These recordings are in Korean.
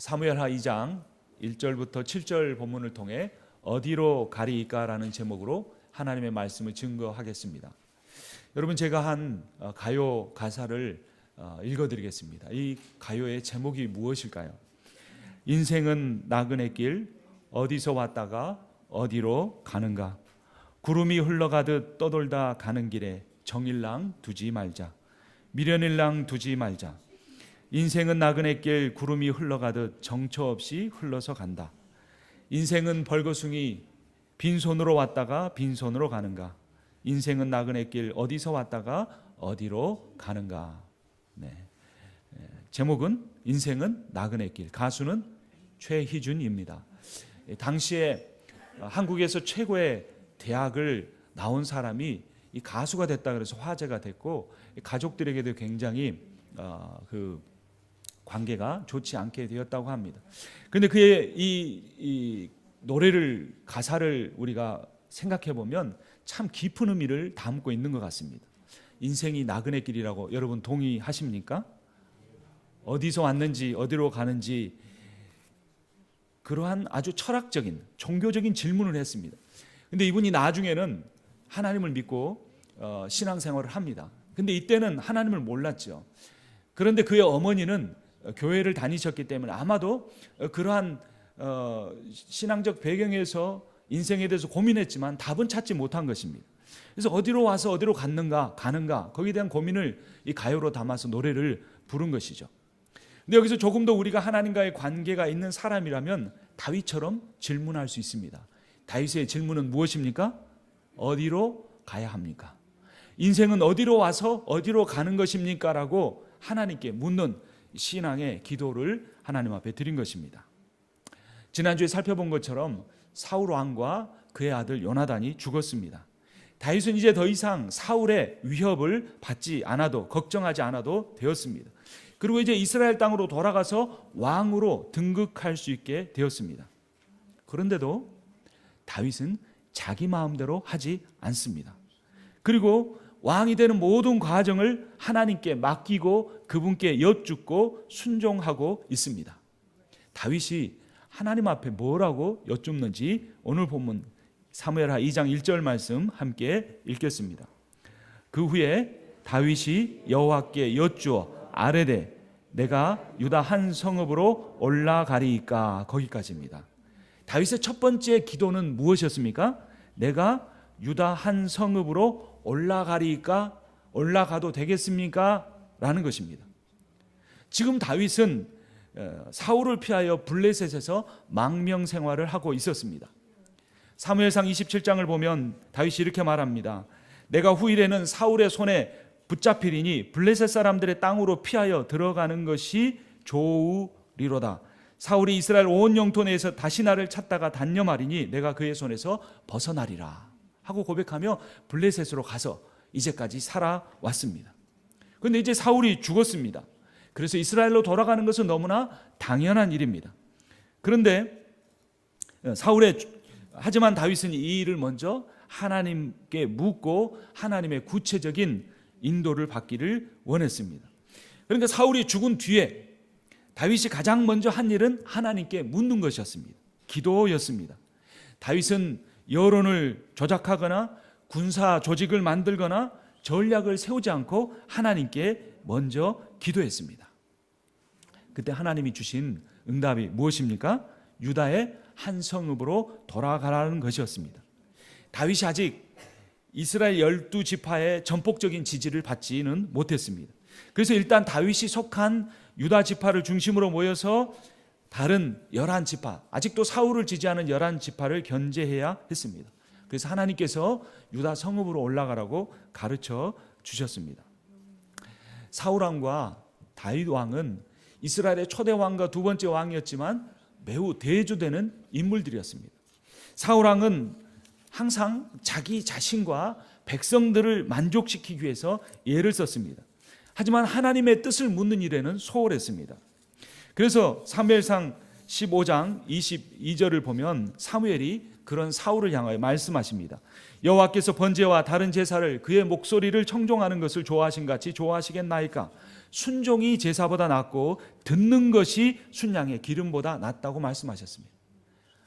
사무엘하 2장 1절부터 7절 본문을 통해 어디로 가리이까라는 제목으로 하나님의 말씀을 증거하겠습니다. 여러분, 제가 한 가요 가사를 읽어드리겠습니다. 이 가요의 제목이 무엇일까요? 인생은 나그네 길, 어디서 왔다가 어디로 가는가. 구름이 흘러가듯 떠돌다 가는 길에 정일랑 두지 말자. 미련일랑 두지 말자. 인생은 나그네 길, 구름이 흘러가듯 정처 없이 흘러서 간다. 인생은 벌거숭이, 빈손으로 왔다가 빈손으로 가는가. 인생은 나그네 길, 어디서 왔다가 어디로 가는가. 제목은 인생은 나그네 길, 가수는 최희준입니다. 당시에 한국에서 최고의 대학을 나온 사람이 이 가수가 됐다 그래서 화제가 됐고, 가족들에게도 굉장히 관계가 좋지 않게 되었다고 합니다. 그런데 그의 이 노래를, 가사를 우리가 생각해 보면 참 깊은 의미를 담고 있는 것 같습니다. 인생이 나그네 길이라고 여러분 동의하십니까? 어디서 왔는지 어디로 가는지 그러한 아주 철학적인 종교적인 질문을 했습니다. 근데 이분이 나중에는 하나님을 믿고 신앙생활을 합니다. 근데 이때는 하나님을 몰랐죠. 그런데 그의 어머니는 교회를 다니셨기 때문에 아마도 그러한 신앙적 배경에서 인생에 대해서 고민했지만 답은 찾지 못한 것입니다. 그래서 어디로 와서 어디로 가는가 거기에 대한 고민을 이 가요로 담아서 노래를 부른 것이죠. 근데 여기서 조금 더 우리가 하나님과의 관계가 있는 사람이라면 다윗처럼 질문할 수 있습니다. 다윗의 질문은 무엇입니까? 어디로 가야 합니까? 인생은 어디로 와서 어디로 가는 것입니까? 라고 하나님께 묻는 신앙의 기도를 하나님 앞에 드린 것입니다. 지난주에 살펴본 것처럼 사울 왕과 그의 아들 요나단이 죽었습니다. 다윗은 이제 더 이상 사울의 위협을 받지 않아도, 걱정하지 않아도 되었습니다. 그리고 이제 이스라엘 땅으로 돌아가서 왕으로 등극할 수 있게 되었습니다. 그런데도 다윗은 자기 마음대로 하지 않습니다. 그리고 왕이 되는 모든 과정을 하나님께 맡기고 그분께 여쭙고 순종하고 있습니다. 다윗이 하나님 앞에 뭐라고 여쭙는지 오늘 본문 사무엘하 2장 1절 말씀 함께 읽겠습니다. 그 후에 다윗이 여호와께 여쭈어 아뢰되 내가 유다 한 성읍으로 올라가리이까. 거기까지입니다. 다윗의 첫 번째 기도는 무엇이었습니까? 내가 유다 한 성읍으로 올라가리이까? 올라가도 되겠습니까? 라는 것입니다. 지금 다윗은 사울을 피하여 블레셋에서 망명 생활을 하고 있었습니다. 사무엘상 27장을 보면 다윗이 이렇게 말합니다. 내가 후일에는 사울의 손에 붙잡히리니 블레셋 사람들의 땅으로 피하여 들어가는 것이 좋으리로다. 사울이 이스라엘 온 영토 내에서 다시 나를 찾다가 단념하리니 내가 그의 손에서 벗어나리라 하고 고백하며 블레셋으로 가서 이제까지 살아왔습니다. 그런데 이제 사울이 죽었습니다. 그래서 이스라엘로 돌아가는 것은 너무나 당연한 일입니다. 그런데 하지만 다윗은 이 일을 먼저 하나님께 묻고 하나님의 구체적인 인도를 받기를 원했습니다. 그러니까 사울이 죽은 뒤에 다윗이 가장 먼저 한 일은 하나님께 묻는 것이었습니다. 기도였습니다. 다윗은 여론을 조작하거나 군사 조직을 만들거나 전략을 세우지 않고 하나님께 먼저 기도했습니다. 그때 하나님이 주신 응답이 무엇입니까? 유다의 한 성읍으로 돌아가라는 것이었습니다. 다윗이 아직 이스라엘 12지파의 전폭적인 지지를 받지는 못했습니다. 그래서 일단 다윗이 속한 유다 지파를 중심으로 모여서 다른 11지파, 아직도 사울을 지지하는 11지파를 견제해야 했습니다. 그래서 하나님께서 유다 성읍으로 올라가라고 가르쳐 주셨습니다. 사울 왕과 다윗 왕은 이스라엘의 초대 왕과 두 번째 왕이었지만 매우 대조되는 인물들이었습니다. 사울 왕은 항상 자기 자신과 백성들을 만족시키기 위해서 예를 썼습니다. 하지만 하나님의 뜻을 묻는 일에는 소홀했습니다. 그래서 사무엘상 15장 22절을 보면 사무엘이 그런 사울을 향하여 말씀하십니다. 여호와께서 번제와 다른 제사를 그의 목소리를 청종하는 것을 좋아하신 같이 좋아하시겠나이까? 순종이 제사보다 낫고 듣는 것이 순양의 기름보다 낫다고 말씀하셨습니다.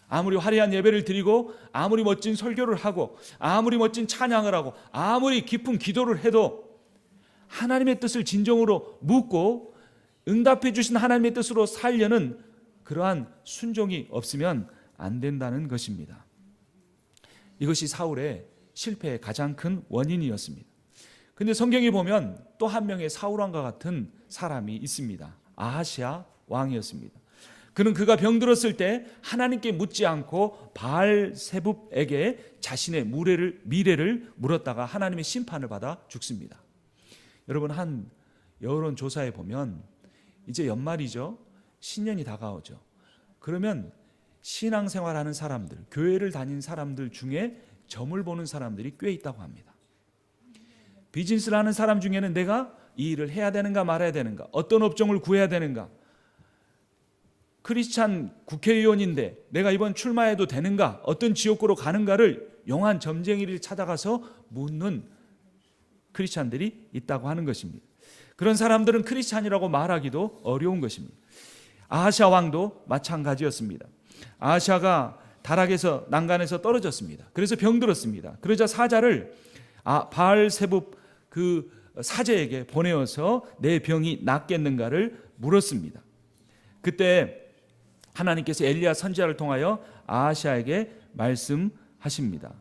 아무리 화려한 예배를 드리고 아무리 멋진 설교를 하고 아무리 멋진 찬양을 하고 아무리 깊은 기도를 해도 하나님의 뜻을 진정으로 묻고 응답해 주신 하나님의 뜻으로 살려는 그러한 순종이 없으면 안 된다는 것입니다. 이것이 사울의 실패의 가장 큰 원인이었습니다. 그런데 성경에 보면 또 한 명의 사울왕과 같은 사람이 있습니다. 아하시아 왕이었습니다. 그는 그가 병들었을 때 하나님께 묻지 않고 바알세붑에게 자신의 미래를 물었다가 하나님의 심판을 받아 죽습니다. 여러분, 한 여론조사에 보면 이제 연말이죠. 신년이 다가오죠. 그러면 신앙생활하는 사람들, 교회를 다닌 사람들 중에 점을 보는 사람들이 꽤 있다고 합니다. 비즈니스를 하는 사람 중에는 내가 이 일을 해야 되는가 말아야 되는가, 어떤 업종을 구해야 되는가, 크리스찬 국회의원인데 내가 이번 출마해도 되는가, 어떤 지역구로 가는가를 영한 점쟁이를 찾아가서 묻는 크리스찬들이 있다고 하는 것입니다. 그런 사람들은 크리스찬이라고 말하기도 어려운 것입니다. 아하시아 왕도 마찬가지였습니다. 아하시아가 다락에서 난간에서 떨어졌습니다. 그래서 병들었습니다. 그러자 사자를 바알세붑 그 사제에게 보내어서 내 병이 낫겠는가를 물었습니다. 그때 하나님께서 엘리야 선지자를 통하여 아하시아에게 말씀하십니다.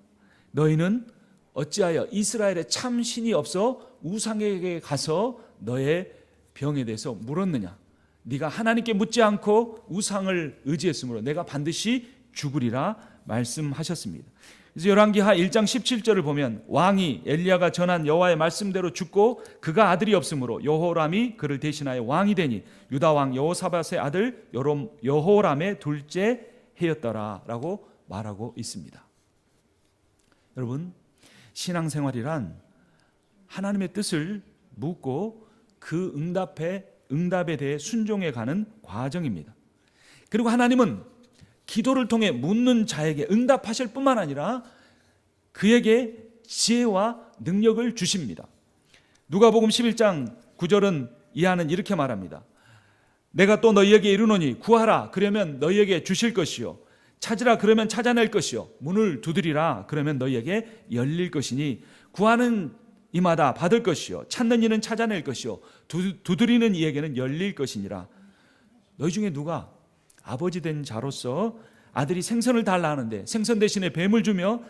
너희는 어찌하여 이스라엘에 참 신이 없어 우상에게 가서 너의 병에 대해서 물었느냐? 네가 하나님께 묻지 않고 우상을 의지했으므로 내가 반드시 죽으리라 말씀하셨습니다. 그래서 열왕기하 1장 17절을 보면 왕이 엘리야가 전한 여호와의 말씀대로 죽고 그가 아들이 없으므로 여호람이 그를 대신하여 왕이 되니 유다 왕 여호사밧의 아들 여호람의 둘째 해였더라라고 말하고 있습니다. 여러분, 신앙생활이란 하나님의 뜻을 묻고 그 응답에 대해 순종해 가는 과정입니다. 그리고 하나님은 기도를 통해 묻는 자에게 응답하실 뿐만 아니라 그에게 지혜와 능력을 주십니다. 누가복음 11장 9절은 이하는 이렇게 말합니다. 내가 또 너희에게 이르노니 구하라 그러면 너희에게 주실 것이요 찾으라 그러면 찾아낼 것이요 문을 두드리라 그러면 너희에게 열릴 것이니 구하는 이마다 받을 것이요 찾는 이는 찾아낼 것이요 두드리는 이에게는 열릴 것이니라. 너희 중에 누가 아버지 된 자로서 아들이 생선을 달라 하는데 생선 대신에 뱀을 주며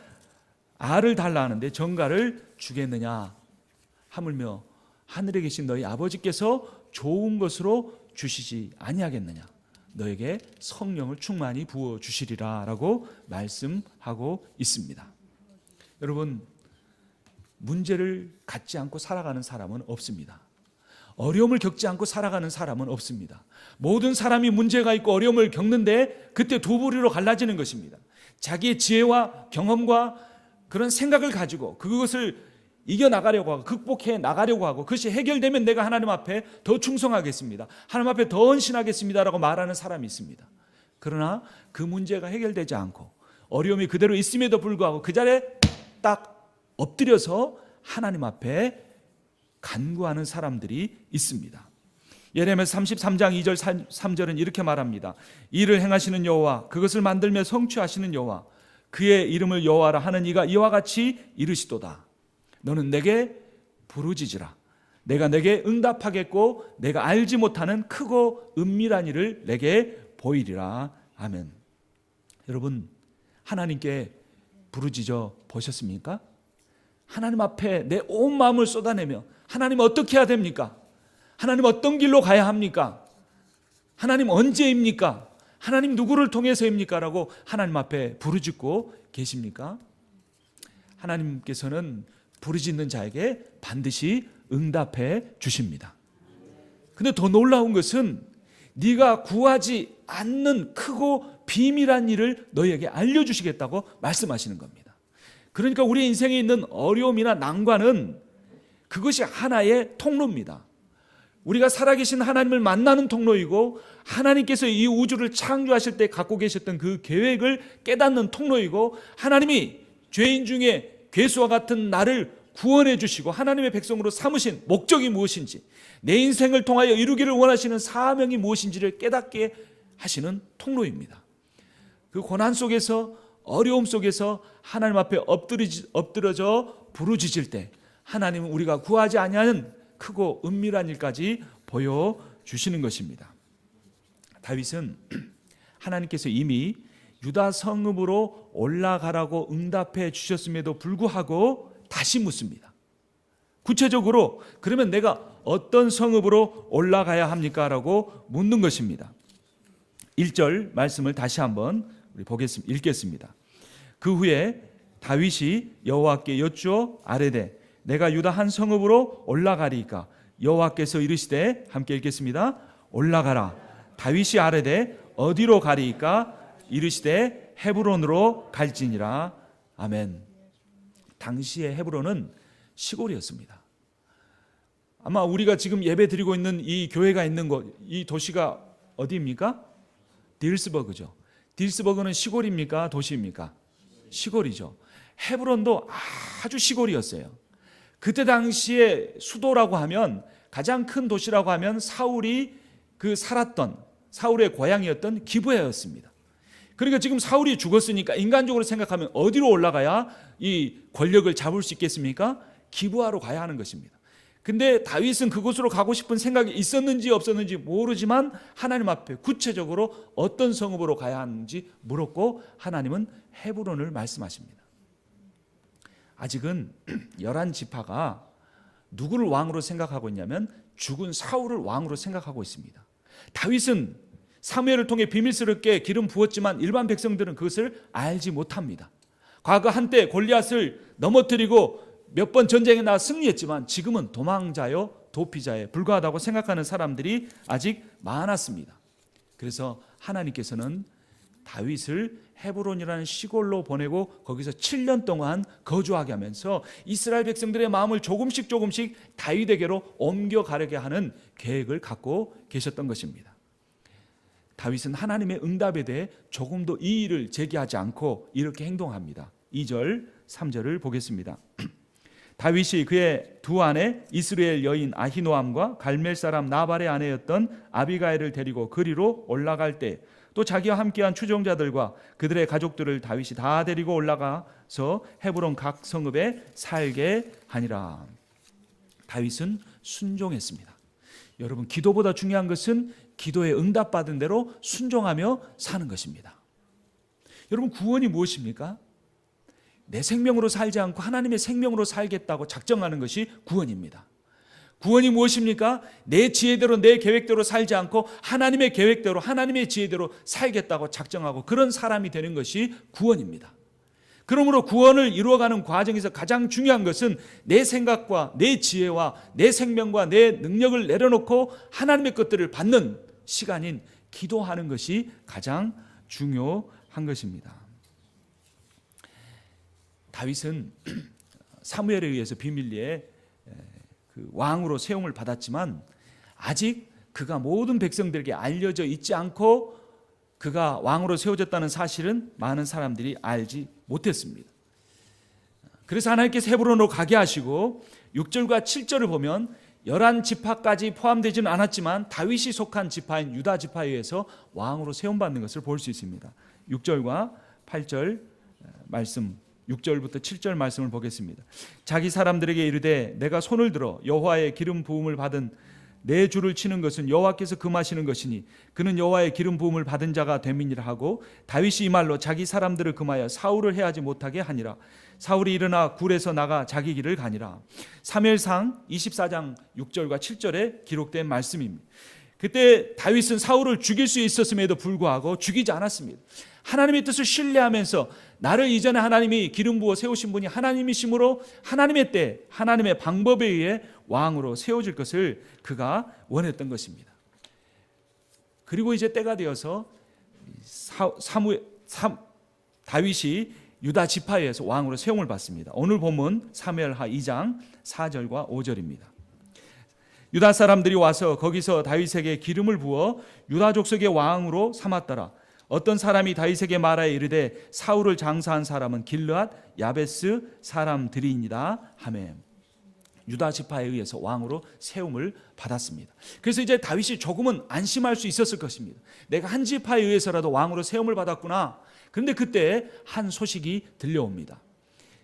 알을 달라 하는데 정갈을 주겠느냐? 하물며 하늘에 계신 너희 아버지께서 좋은 것으로 주시지 아니하겠느냐? 너에게 성령을 충만히 부어 주시리라 라고 말씀하고 있습니다. 여러분, 문제를 갖지 않고 살아가는 사람은 없습니다. 어려움을 겪지 않고 살아가는 사람은 없습니다. 모든 사람이 문제가 있고 어려움을 겪는데 그때 두 부류로 갈라지는 것입니다. 자기의 지혜와 경험과 그런 생각을 가지고 그것을 이겨나가려고 하고 극복해 나가려고 하고 그것이 해결되면 내가 하나님 앞에 더 충성하겠습니다. 하나님 앞에 더 헌신하겠습니다라고 말하는 사람이 있습니다. 그러나 그 문제가 해결되지 않고 어려움이 그대로 있음에도 불구하고 그 자리에 딱 엎드려서 하나님 앞에 간구하는 사람들이 있습니다. 예레미야 33장 2절 3절은 이렇게 말합니다. 이를 행하시는 여호와 그것을 만들며 성취하시는 여호와 그의 이름을 여호와라 하는 이가 이와 같이 이르시도다. 너는 내게 부르짖으라. 내가 내게 응답하겠고 내가 알지 못하는 크고 은밀한 일을 내게 보이리라. 아멘. 여러분, 하나님께 부르짖어 보셨습니까? 하나님 앞에 내 온 마음을 쏟아내며 하나님 어떻게 해야 됩니까? 하나님 어떤 길로 가야 합니까? 하나님 언제입니까? 하나님 누구를 통해서입니까? 라고 하나님 앞에 부르짖고 계십니까? 하나님께서는 부르짖는 자에게 반드시 응답해 주십니다. 근데 더 놀라운 것은 네가 구하지 않는 크고 비밀한 일을 너희에게 알려주시겠다고 말씀하시는 겁니다. 그러니까 우리 인생에 있는 어려움이나 난관은 그것이 하나의 통로입니다. 우리가 살아계신 하나님을 만나는 통로이고 하나님께서 이 우주를 창조하실 때 갖고 계셨던 그 계획을 깨닫는 통로이고 하나님이 죄인 중에 괴수와 같은 나를 구원해 주시고 하나님의 백성으로 삼으신 목적이 무엇인지, 내 인생을 통하여 이루기를 원하시는 사명이 무엇인지를 깨닫게 하시는 통로입니다. 그 고난 속에서, 어려움 속에서 하나님 앞에 엎드려져 부르짖을 때 하나님은 우리가 구하지 아니하는 크고 은밀한 일까지 보여주시는 것입니다. 다윗은 하나님께서 이미 유다 성읍으로 올라가라고 응답해 주셨음에도 불구하고 다시 묻습니다. 구체적으로 그러면 내가 어떤 성읍으로 올라가야 합니까? 라고 묻는 것입니다. 1절 말씀을 다시 한번 우리 읽겠습니다. 그 후에 다윗이 여호와께 여쭈어 아뢰되 내가 유다 한 성읍으로 올라가리이까? 여호와께서 이르시되, 함께 읽겠습니다. 올라가라. 다윗이 아뢰되 어디로 가리이까? 이르시되 헤브론으로 갈지니라. 아멘. 당시의 헤브론은 시골이었습니다. 아마 우리가 지금 예배 드리고 있는 이 교회가 있는 곳, 이 도시가 어디입니까? 딜스버그죠. 딜스버그는 시골입니까? 도시입니까? 시골이죠. 헤브론도 아주 시골이었어요. 그때 당시에 수도라고 하면, 가장 큰 도시라고 하면 사울이 살았던, 사울의 고향이었던 기브야였습니다. 그러니까 지금 사울이 죽었으니까 인간적으로 생각하면 어디로 올라가야 이 권력을 잡을 수 있겠습니까? 기브야로 가야 하는 것입니다. 근데 다윗은 그곳으로 가고 싶은 생각이 있었는지 없었는지 모르지만 하나님 앞에 구체적으로 어떤 성읍으로 가야 하는지 물었고 하나님은 헤브론을 말씀하십니다. 아직은 11지파가 누구를 왕으로 생각하고 있냐면 죽은 사울을 왕으로 생각하고 있습니다. 다윗은 사무엘을 통해 비밀스럽게 기름 부었지만 일반 백성들은 그것을 알지 못합니다. 과거 한때 골리앗을 넘어뜨리고 몇 번 전쟁에 나가 승리했지만 지금은 도망자요 도피자에 불과하다고 생각하는 사람들이 아직 많았습니다. 그래서 하나님께서는 다윗을 헤브론이라는 시골로 보내고 거기서 7년 동안 거주하게 하면서 이스라엘 백성들의 마음을 조금씩 다윗에게로 옮겨가려게 하는 계획을 갖고 계셨던 것입니다. 다윗은 하나님의 응답에 대해 조금도 이의를 제기하지 않고 이렇게 행동합니다. 2절, 3절을 보겠습니다. 다윗이 그의 두 아내 이스라엘 여인 아히노암과 갈멜 사람 나발의 아내였던 아비가일을 데리고 그리로 올라갈 때 또 자기와 함께한 추종자들과 그들의 가족들을 다윗이 다 데리고 올라가서 헤브론 각 성읍에 살게 하니라. 다윗은 순종했습니다. 여러분, 기도보다 중요한 것은 기도에 응답받은 대로 순종하며 사는 것입니다. 여러분, 구원이 무엇입니까? 내 생명으로 살지 않고 하나님의 생명으로 살겠다고 작정하는 것이 구원입니다. 구원이 무엇입니까? 내 지혜대로 내 계획대로 살지 않고 하나님의 계획대로 하나님의 지혜대로 살겠다고 작정하고 그런 사람이 되는 것이 구원입니다. 그러므로 구원을 이루어가는 과정에서 가장 중요한 것은 내 생각과 내 지혜와 내 생명과 내 능력을 내려놓고 하나님의 것들을 받는 시간인 기도하는 것이 가장 중요한 것입니다. 다윗은 사무엘에 의해서 비밀리에 왕으로 세움을 받았지만 아직 그가 모든 백성들에게 알려져 있지 않고 그가 왕으로 세워졌다는 사실은 많은 사람들이 알지 못했습니다. 그래서 하나님께서 헤브론으로 가게 하시고 6절과 7절을 보면 11지파까지 포함되지는 않았지만 다윗이 속한 지파인 유다 지파에 의해서 왕으로 세움받는 것을 볼 수 있습니다. 6절과 8절 말씀, 6절부터 7절 말씀을 보겠습니다. 자기 사람들에게 이르되 내가 손을 들어 여호와의 기름 부음을 받은 내 줄을 치는 것은 여호와께서 금하시는 것이니 그는 여호와의 기름 부음을 받은 자가 됨이니라 하고 다윗이 이 말로 자기 사람들을 금하여 사울을 해하지 못하게 하니라. 사울이 일어나 굴에서 나가 자기 길을 가니라. 사무엘상 24장 6절과 7절에 기록된 말씀입니다. 그때 다윗은 사울을 죽일 수 있었음에도 불구하고 죽이지 않았습니다. 하나님의 뜻을 신뢰하면서 나를 이전에 하나님이 기름 부어 세우신 분이 하나님이시므로 하나님의 때 하나님의 방법에 의해 왕으로 세워질 것을 그가 원했던 것입니다. 그리고 이제 때가 되어서 다윗이 유다 지파에서 왕으로 세움을 받습니다. 오늘 본문 사무엘하 2장 4절과 5절입니다. 유다 사람들이 와서 거기서 다윗에게 기름을 부어 유다 족속의 왕으로 삼았더라. 어떤 사람이 다윗에게 말하여 이르되 사울을 장사한 사람은 길르앗 야베스 사람들이니라 하매 유다 지파에 의해서 왕으로 세움을 받았습니다. 그래서 이제 다윗이 조금은 안심할 수 있었을 것입니다. 내가 한 지파에 의해서라도 왕으로 세움을 받았구나. 그런데 그때 한 소식이 들려옵니다.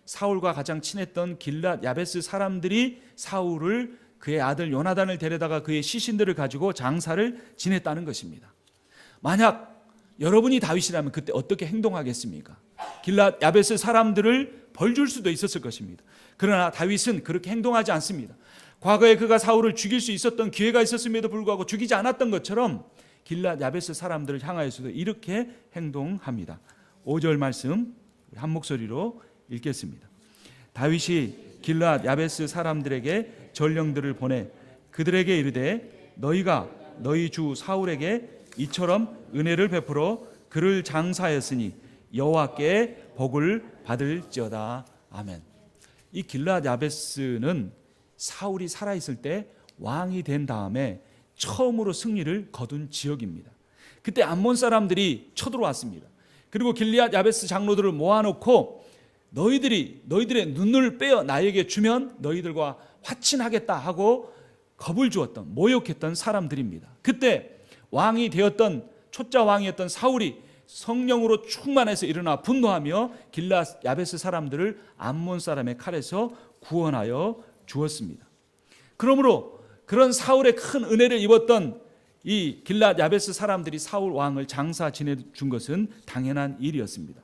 사울과 가장 친했던 길르앗 야베스 사람들이 사울을 그의 아들 요나단을 데려다가 그의 시신들을 가지고 장사를 지냈다는 것입니다. 만약 여러분이 다윗이라면 그때 어떻게 행동하겠습니까? 길르앗 야베스 사람들을 벌 줄 수도 있었을 것입니다. 그러나 다윗은 그렇게 행동하지 않습니다. 과거에 그가 사울을 죽일 수 있었던 기회가 있었음에도 불구하고 죽이지 않았던 것처럼 길르앗 야베스 사람들을 향하여서도 이렇게 행동합니다. 5절 말씀 한 목소리로 읽겠습니다. 다윗이 길르앗 야베스 사람들에게 전령들을 보내 그들에게 이르되 너희가 너희 주 사울에게 이처럼 은혜를 베풀어 그를 장사하였으니 여호와께 복을 받을지어다. 아멘. 이 길르앗 야베스는 사울이 살아있을 때 왕이 된 다음에 처음으로 승리를 거둔 지역입니다. 그때 암몬 사람들이 쳐들어왔습니다. 그리고 길르앗 야베스 장로들을 모아놓고 너희들의 눈을 빼어 나에게 주면 너희들과 화친하겠다 하고 겁을 주었던, 모욕했던 사람들입니다. 그때 왕이 되었던 초짜 왕이었던 사울이 성령으로 충만해서 일어나 분노하며 길르앗 야베스 사람들을 암몬 사람의 칼에서 구원하여 주었습니다. 그러므로 그런 사울의 큰 은혜를 입었던 이 길르앗 야베스 사람들이 사울 왕을 장사 지내준 것은 당연한 일이었습니다.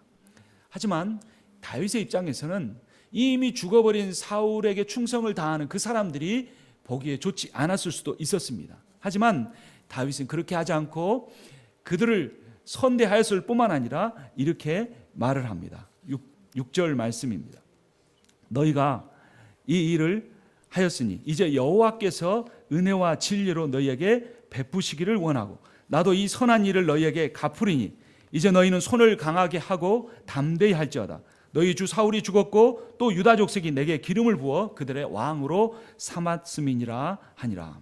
하지만 다윗의 입장에서는 이미 죽어버린 사울에게 충성을 다하는 그 사람들이 보기에 좋지 않았을 수도 있었습니다. 하지만 다윗은 그렇게 하지 않고 그들을 선대하였을 뿐만 아니라 이렇게 말을 합니다. 6절 말씀입니다. 너희가 이 일을 하였으니 이제 여호와께서 은혜와 진리로 너희에게 베푸시기를 원하고 나도 이 선한 일을 너희에게 갚으리니 이제 너희는 손을 강하게 하고 담대히 할지어다. 너희 주 사울이 죽었고 또 유다 족속이 내게 기름을 부어 그들의 왕으로 삼았음이니라 하니라.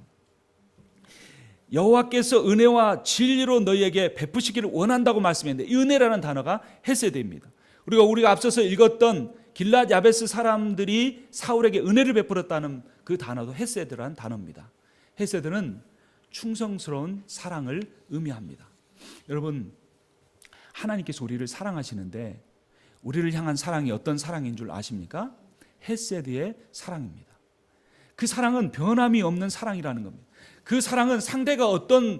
여호와께서 은혜와 진리로 너희에게 베푸시기를 원한다고 말씀했는데 이 은혜라는 단어가 헤세드입니다. 우리가 앞서서 읽었던 길르앗 야베스 사람들이 사울에게 은혜를 베풀었다는 그 단어도 헤세드라는 단어입니다. 헤세드는 충성스러운 사랑을 의미합니다. 여러분, 하나님께서 우리를 사랑하시는데 우리를 향한 사랑이 어떤 사랑인 줄 아십니까? 헤세드의 사랑입니다. 그 사랑은 변함이 없는 사랑이라는 겁니다. 그 사랑은 상대가 어떤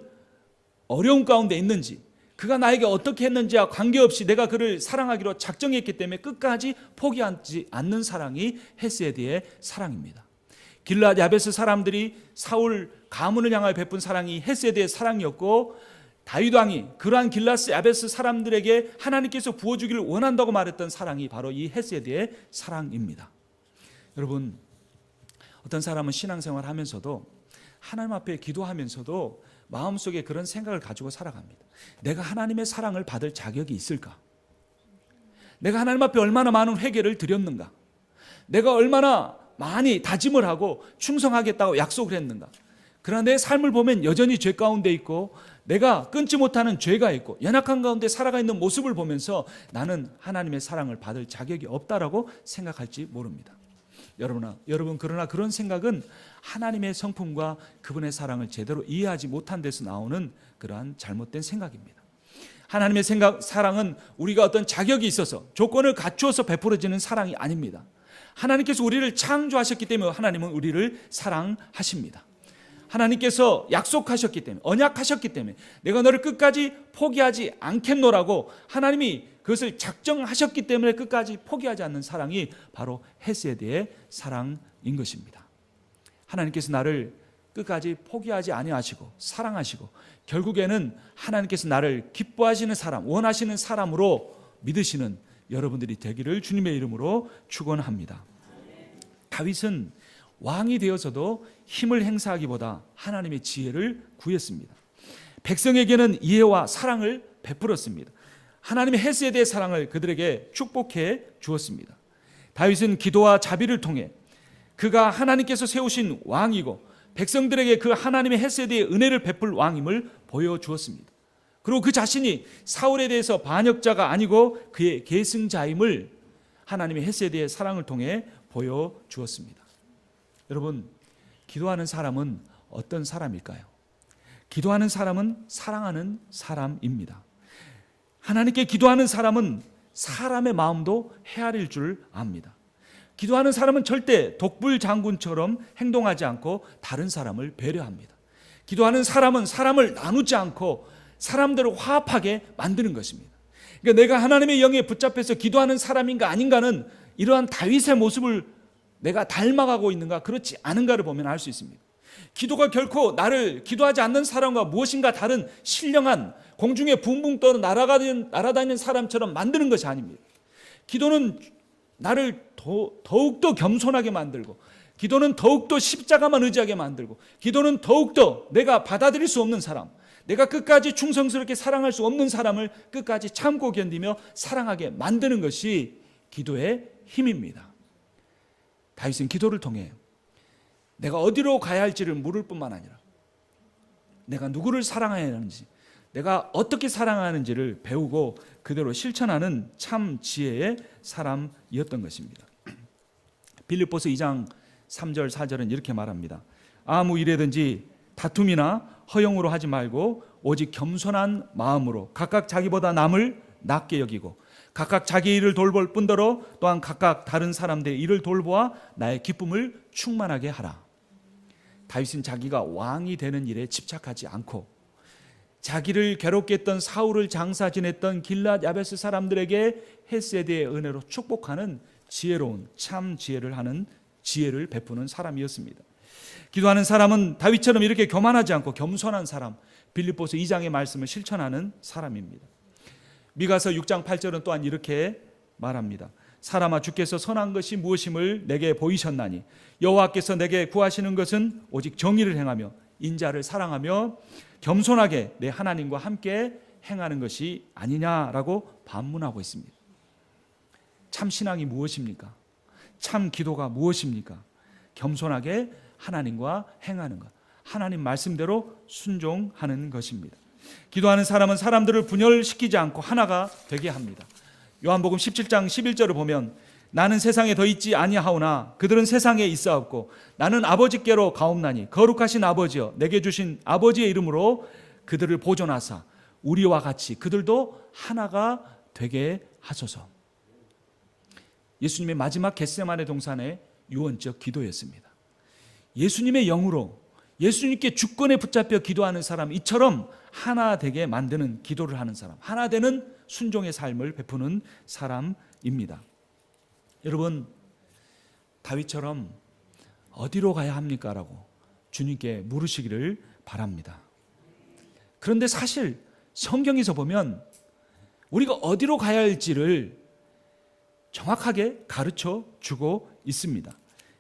어려움 가운데 있는지 그가 나에게 어떻게 했는지와 관계없이 내가 그를 사랑하기로 작정했기 때문에 끝까지 포기하지 않는 사랑이 헤세드의 사랑입니다. 길르앗 야베스 사람들이 사울 가문을 향하여 베푼 사랑이 헤세드의 사랑이었고 다윗 왕이 그러한 길르앗 야베스 사람들에게 하나님께서 부어주기를 원한다고 말했던 사랑이 바로 이 헤세드의 사랑입니다. 여러분, 어떤 사람은 신앙생활을 하면서도 하나님 앞에 기도하면서도 마음속에 그런 생각을 가지고 살아갑니다. 내가 하나님의 사랑을 받을 자격이 있을까? 내가 하나님 앞에 얼마나 많은 회개를 드렸는가? 내가 얼마나 많이 다짐을 하고 충성하겠다고 약속을 했는가? 그러나 내 삶을 보면 여전히 죄 가운데 있고 내가 끊지 못하는 죄가 있고 연약한 가운데 살아가 있는 모습을 보면서 나는 하나님의 사랑을 받을 자격이 없다라고 생각할지 모릅니다. 여러분 그러나 그런 생각은 하나님의 성품과 그분의 사랑을 제대로 이해하지 못한 데서 나오는 그러한 잘못된 생각입니다. 하나님의 사랑은 우리가 어떤 자격이 있어서 조건을 갖추어서 베풀어지는 사랑이 아닙니다. 하나님께서 우리를 창조하셨기 때문에 하나님은 우리를 사랑하십니다. 하나님께서 약속하셨기 때문에 언약하셨기 때문에 내가 너를 끝까지 포기하지 않겠노라고 하나님이 그것을 작정하셨기 때문에 끝까지 포기하지 않는 사랑이 바로 헤세드의 사랑인 것입니다. 하나님께서 나를 끝까지 포기하지 아니하시고 사랑하시고 결국에는 하나님께서 나를 기뻐하시는 사람, 원하시는 사람으로 믿으시는 여러분들이 되기를 주님의 이름으로 축원합니다. 다윗은 왕이 되어서도 힘을 행사하기보다 하나님의 지혜를 구했습니다. 백성에게는 이해와 사랑을 베풀었습니다. 하나님의 헤세드의 사랑을 그들에게 축복해 주었습니다. 다윗은 기도와 자비를 통해 그가 하나님께서 세우신 왕이고 백성들에게 그 하나님의 헤세드의 은혜를 베풀 왕임을 보여주었습니다. 그리고 그 자신이 사울에 대해서 반역자가 아니고 그의 계승자임을 하나님의 헤세드의 사랑을 통해 보여주었습니다. 여러분, 기도하는 사람은 어떤 사람일까요? 기도하는 사람은 사랑하는 사람입니다. 하나님께 기도하는 사람은 사람의 마음도 헤아릴 줄 압니다. 기도하는 사람은 절대 독불 장군처럼 행동하지 않고 다른 사람을 배려합니다. 기도하는 사람은 사람을 나누지 않고 사람들을 화합하게 만드는 것입니다. 그러니까 내가 하나님의 영에 붙잡혀서 기도하는 사람인가 아닌가는 이러한 다윗의 모습을 내가 닮아가고 있는가 그렇지 않은가를 보면 알 수 있습니다. 기도가 결코 나를 기도하지 않는 사람과 무엇인가 다른 신령한 공중에 붕붕 떠 날아다니는 사람처럼 만드는 것이 아닙니다. 기도는 나를 더욱더 겸손하게 만들고, 기도는 더욱더 십자가만 의지하게 만들고, 기도는 더욱더 내가 받아들일 수 없는 사람, 내가 끝까지 충성스럽게 사랑할 수 없는 사람을 끝까지 참고 견디며 사랑하게 만드는 것이 기도의 힘입니다. 다윗은 기도를 통해 내가 어디로 가야 할지를 물을 뿐만 아니라 내가 누구를 사랑해야 하는지, 내가 어떻게 사랑하는지를 배우고 그대로 실천하는 참 지혜의 사람이었던 것입니다. 빌립보서 2장 3절 4절은 이렇게 말합니다. 아무 일에든지 다툼이나 허용으로 하지 말고 오직 겸손한 마음으로 각각 자기보다 남을 낮게 여기고 각각 자기 일을 돌볼 뿐더러 또한 각각 다른 사람들의 일을 돌보아 나의 기쁨을 충만하게 하라. 다윗은 자기가 왕이 되는 일에 집착하지 않고 자기를 괴롭게 했던 사울을 장사 지냈던 길앗 야베스 사람들에게 헤세드의 은혜로 축복하는 지혜로운 참 지혜를 하는 지혜를 베푸는 사람이었습니다. 기도하는 사람은 다윗처럼 이렇게 교만하지 않고 겸손한 사람, 빌립보서 2장의 말씀을 실천하는 사람입니다. 미가서 6장 8절은 또한 이렇게 말합니다. 사람아, 주께서 선한 것이 무엇임을 내게 보이셨나니 여호와께서 내게 구하시는 것은 오직 정의를 행하며 인자를 사랑하며 겸손하게 내 하나님과 함께 행하는 것이 아니냐라고 반문하고 있습니다. 참 신앙이 무엇입니까? 참 기도가 무엇입니까? 겸손하게 하나님과 행하는 것, 하나님 말씀대로 순종하는 것입니다. 기도하는 사람은 사람들을 분열시키지 않고 하나가 되게 합니다. 요한복음 17장 11절을 보면 나는 세상에 더 있지 아니하오나 그들은 세상에 있사옵고 나는 아버지께로 가옵나니 거룩하신 아버지여 내게 주신 아버지의 이름으로 그들을 보존하사 우리와 같이 그들도 하나가 되게 하소서. 예수님의 마지막 겟세마네 동산의 유언적 기도였습니다. 예수님의 영으로 예수님께 주권에 붙잡혀 기도하는 사람, 이처럼 하나 되게 만드는 기도를 하는 사람, 하나 되는 순종의 삶을 베푸는 사람입니다. 여러분, 다윗처럼 어디로 가야 합니까? 라고 주님께 물으시기를 바랍니다. 그런데 사실 성경에서 보면 우리가 어디로 가야 할지를 정확하게 가르쳐 주고 있습니다.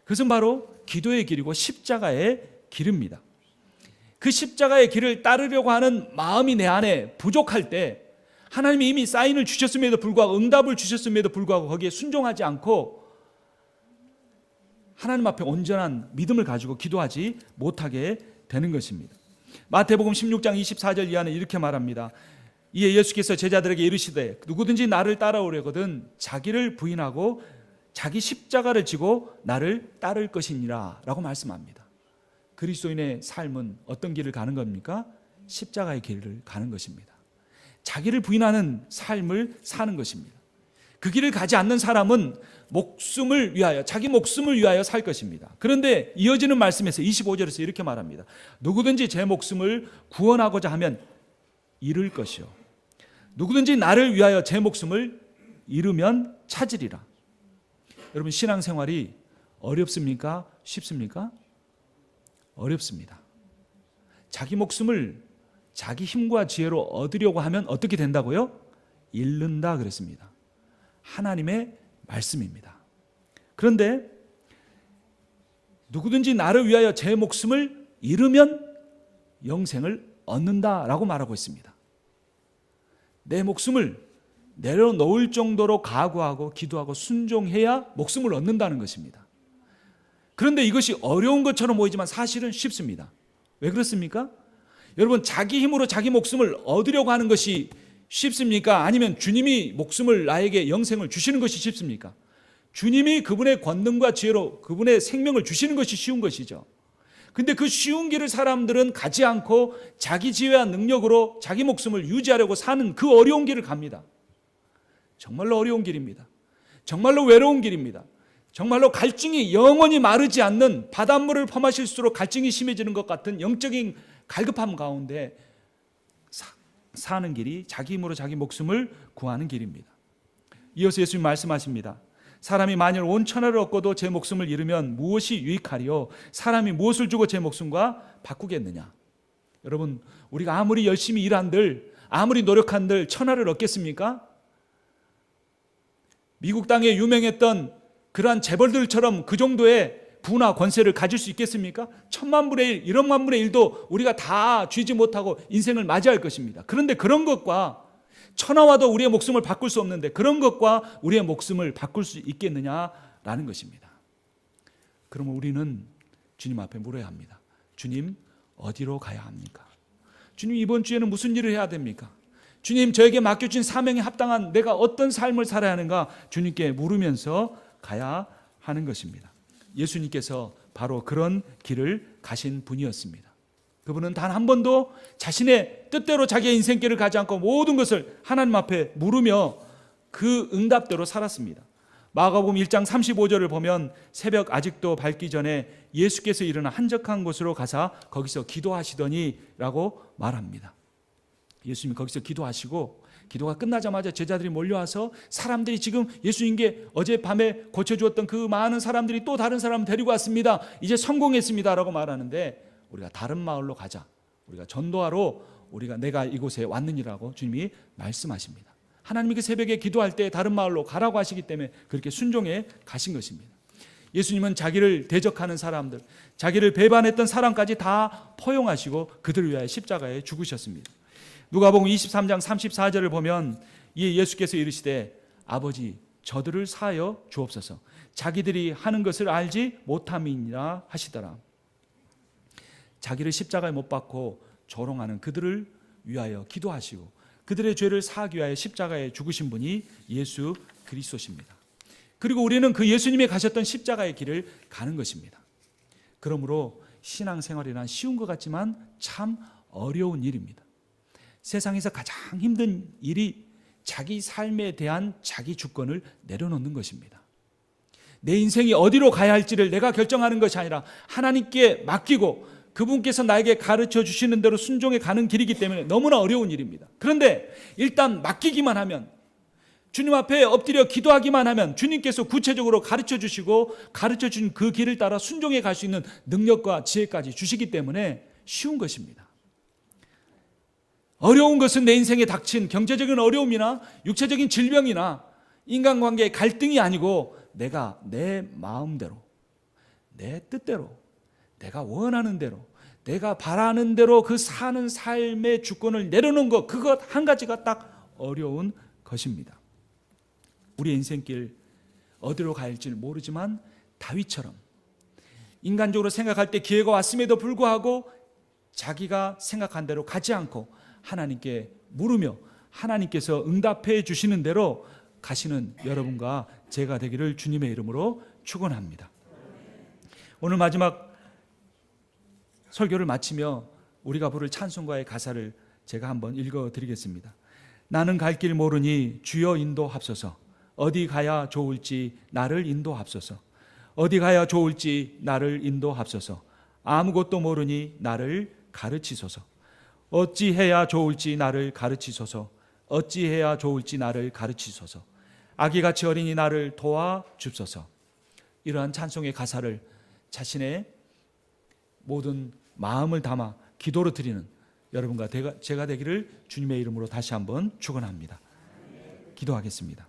그것은 바로 기도의 길이고 십자가의 길입니다. 그 십자가의 길을 따르려고 하는 마음이 내 안에 부족할 때 하나님이 이미 사인을 주셨음에도 불구하고, 응답을 주셨음에도 불구하고 거기에 순종하지 않고 하나님 앞에 온전한 믿음을 가지고 기도하지 못하게 되는 것입니다. 마태복음 16장 24절 이하는 이렇게 말합니다. 이에 예수께서 제자들에게 이르시되 누구든지 나를 따라오려거든 자기를 부인하고 자기 십자가를 지고 나를 따를 것이니라 라고 말씀합니다. 그리스도인의 삶은 어떤 길을 가는 겁니까? 십자가의 길을 가는 것입니다. 자기를 부인하는 삶을 사는 것입니다. 그 길을 가지 않는 사람은 목숨을 위하여, 자기 목숨을 위하여 살 것입니다. 그런데 이어지는 말씀에서 25절에서 이렇게 말합니다. 누구든지 제 목숨을 구원하고자 하면 잃을 것이요 누구든지 나를 위하여 제 목숨을 잃으면 찾으리라. 여러분, 신앙생활이 어렵습니까? 쉽습니까? 어렵습니다. 자기 목숨을 자기 힘과 지혜로 얻으려고 하면 어떻게 된다고요? 잃는다 그랬습니다. 하나님의 말씀입니다. 그런데 누구든지 나를 위하여 제 목숨을 잃으면 영생을 얻는다라고 말하고 있습니다. 내 목숨을 내려놓을 정도로 각오하고 기도하고 순종해야 목숨을 얻는다는 것입니다. 그런데 이것이 어려운 것처럼 보이지만 사실은 쉽습니다. 왜 그렇습니까? 여러분, 자기 힘으로 자기 목숨을 얻으려고 하는 것이 쉽습니까? 아니면 주님이 목숨을 나에게 영생을 주시는 것이 쉽습니까? 주님이 그분의 권능과 지혜로 그분의 생명을 주시는 것이 쉬운 것이죠. 근데 그 쉬운 길을 사람들은 가지 않고 자기 지혜와 능력으로 자기 목숨을 유지하려고 사는 그 어려운 길을 갑니다. 정말로 어려운 길입니다. 정말로 외로운 길입니다. 정말로 갈증이 영원히 마르지 않는 바닷물을 퍼마실수록 갈증이 심해지는 것 같은 영적인 갈급함 가운데 사는 길이 자기 힘으로 자기 목숨을 구하는 길입니다. 이어서 예수님 말씀하십니다. 사람이 만일 온 천하를 얻고도 제 목숨을 잃으면 무엇이 유익하리요? 사람이 무엇을 주고 제 목숨과 바꾸겠느냐? 여러분, 우리가 아무리 열심히 일한들, 아무리 노력한들 천하를 얻겠습니까? 미국 땅에 유명했던 그러한 재벌들처럼 그 정도의 부나 권세를 가질 수 있겠습니까? 1000만분의 1, 1억만분의 1도 우리가 다 쥐지 못하고 인생을 맞이할 것입니다. 그런데 그런 것과 천하와도 우리의 목숨을 바꿀 수 없는데 그런 것과 우리의 목숨을 바꿀 수 있겠느냐라는 것입니다. 그러면 우리는 주님 앞에 물어야 합니다. 주님, 어디로 가야 합니까? 주님, 이번 주에는 무슨 일을 해야 됩니까? 주님, 저에게 맡겨진 사명에 합당한 내가 어떤 삶을 살아야 하는가 주님께 물으면서 가야 하는 것입니다. 예수님께서 바로 그런 길을 가신 분이었습니다. 그분은 단 한 번도 자신의 뜻대로 자기의 인생길을 가지 않고 모든 것을 하나님 앞에 물으며 그 응답대로 살았습니다. 마가복음 1장 35절을 보면 새벽 아직도 밝기 전에 예수께서 이르는 한적한 곳으로 가사 거기서 기도하시더니 라고 말합니다. 예수님이 거기서 기도하시고 기도가 끝나자마자 제자들이 몰려와서 사람들이 지금 예수님께 어젯밤에 고쳐주었던 그 많은 사람들이 또 다른 사람 데리고 왔습니다. 이제 성공했습니다 라고 말하는데 우리가 다른 마을로 가자. 우리가 전도하러 내가 이곳에 왔느니라고 주님이 말씀하십니다. 하나님이 그 새벽에 기도할 때 다른 마을로 가라고 하시기 때문에 그렇게 순종해 가신 것입니다. 예수님은 자기를 대적하는 사람들, 자기를 배반했던 사람까지 다 포용하시고 그들을 위하여 십자가에 죽으셨습니다. 누가복음 23장 34절을 보면 예수께서 이르시되 아버지 저들을 사하여 주옵소서 자기들이 하는 것을 알지 못함이니라 하시더라. 자기를 십자가에 못 박고 조롱하는 그들을 위하여 기도하시고 그들의 죄를 사하기 위하여 십자가에 죽으신 분이 예수 그리스도십니다. 그리고 우리는 그 예수님이 가셨던 십자가의 길을 가는 것입니다. 그러므로 신앙생활이란 쉬운 것 같지만 참 어려운 일입니다. 세상에서 가장 힘든 일이 자기 삶에 대한 자기 주권을 내려놓는 것입니다. 내 인생이 어디로 가야 할지를 내가 결정하는 것이 아니라 하나님께 맡기고 그분께서 나에게 가르쳐 주시는 대로 순종해 가는 길이기 때문에 너무나 어려운 일입니다. 그런데 일단 맡기기만 하면, 주님 앞에 엎드려 기도하기만 하면 주님께서 구체적으로 가르쳐 주시고 가르쳐 준 그 길을 따라 순종해 갈 수 있는 능력과 지혜까지 주시기 때문에 쉬운 것입니다. 어려운 것은 내 인생에 닥친 경제적인 어려움이나 육체적인 질병이나 인간관계의 갈등이 아니고 내가 내 마음대로, 내 뜻대로, 내가 원하는 대로, 내가 바라는 대로 그 사는 삶의 주권을 내려놓은 것, 그것 한 가지가 딱 어려운 것입니다. 우리의 인생길 어디로 갈지 모르지만 다윗처럼 인간적으로 생각할 때 기회가 왔음에도 불구하고 자기가 생각한 대로 가지 않고 하나님께 물으며 하나님께서 응답해 주시는 대로 가시는 여러분과 제가 되기를 주님의 이름으로 축원합니다. 오늘 마지막 설교를 마치며 우리가 부를 찬송가의 가사를 제가 한번 읽어드리겠습니다. 나는 갈 길 모르니 주여 인도하옵소서. 어디 가야 좋을지 나를 인도하옵소서. 어디 가야 좋을지 나를 인도하옵소서. 아무것도 모르니 나를 가르치소서. 어찌해야 좋을지 나를 가르치소서. 어찌해야 좋을지 나를 가르치소서. 아기같이 어린이 나를 도와주소서. 이러한 찬송의 가사를 자신의 모든 마음을 담아 기도로 드리는 여러분과 제가 되기를 주님의 이름으로 다시 한번 축원합니다. 기도하겠습니다.